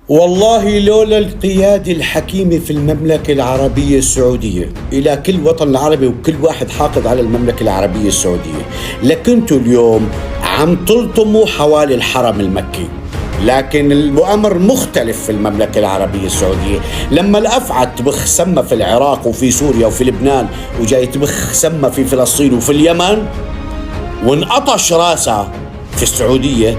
والله لولا القيادة الحكيمة في المملكة العربية السعودية إلى كل وطن عربي وكل واحد حاقد على المملكة العربية السعودية لكنتوا اليوم عم تلطموا حوالي الحرم المكي. لكن الأمر مختلف في المملكة العربية السعودية. لما الأفعى تبخ سمة في العراق وفي سوريا وفي لبنان وجاي تبخ سمة في فلسطين وفي اليمن وانقطش راسها في السعودية،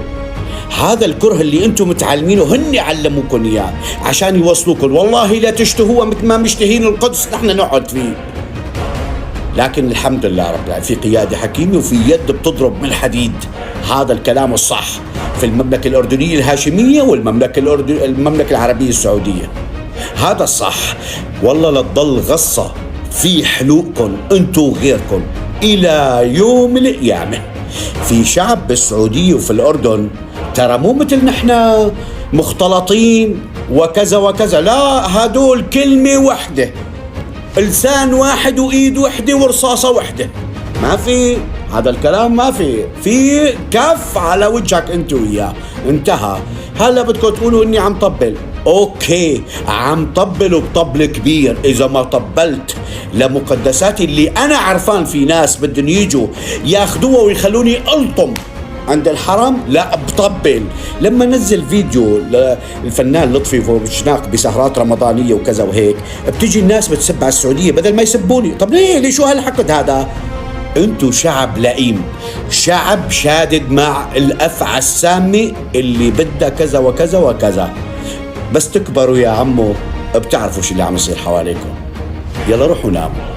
هذا الكره اللي انتم متعلمينه هن علموكم اياه عشان يوصلوكم. والله لا تشتهوه مثل ما مشتهين القدس نحن نقعد فيه. لكن الحمد لله رب العالمين في قيادة حكيمة وفي يد بتضرب من الحديد. هذا الكلام الصح في المملكة الأردنية الهاشمية المملكة العربية السعودية. هذا الصح. والله لتضل غصة في حلوقكم انتم وغيركم إلى يوم القيامة. في شعب بالسعودية وفي الأردن ترى مو مثل نحن مختلطين وكذا وكذا، لا، هدول كلمة وحدة، لسان واحد وإيد وحدة ورصاصة وحدة. ما في هذا الكلام، ما في كف على وجهك انت وياه، انتهى. هلا بدكم تقولوا اني عم طبل، اوكي عم طبل وبطبل كبير. اذا ما طبلت لمقدساتي اللي انا عرفان في ناس بدهم يجوا ياخذوها ويخلوني الطم عند الحرم، لا بطبل. لما نزل فيديو للفنان لطفي فوشناق بسهرات رمضانية وكذا وهيك، بتيجي الناس بتسب على السعودية بدل ما يسبوني. طب ليه شو هالحقد هذا؟ انتو شعب لئيم، شعب شادد مع الأفعى السامة اللي بدها كذا وكذا وكذا. بس تكبروا يا عمو بتعرفوا شو اللي عم يصير حواليكم. يلا روحوا ناموا.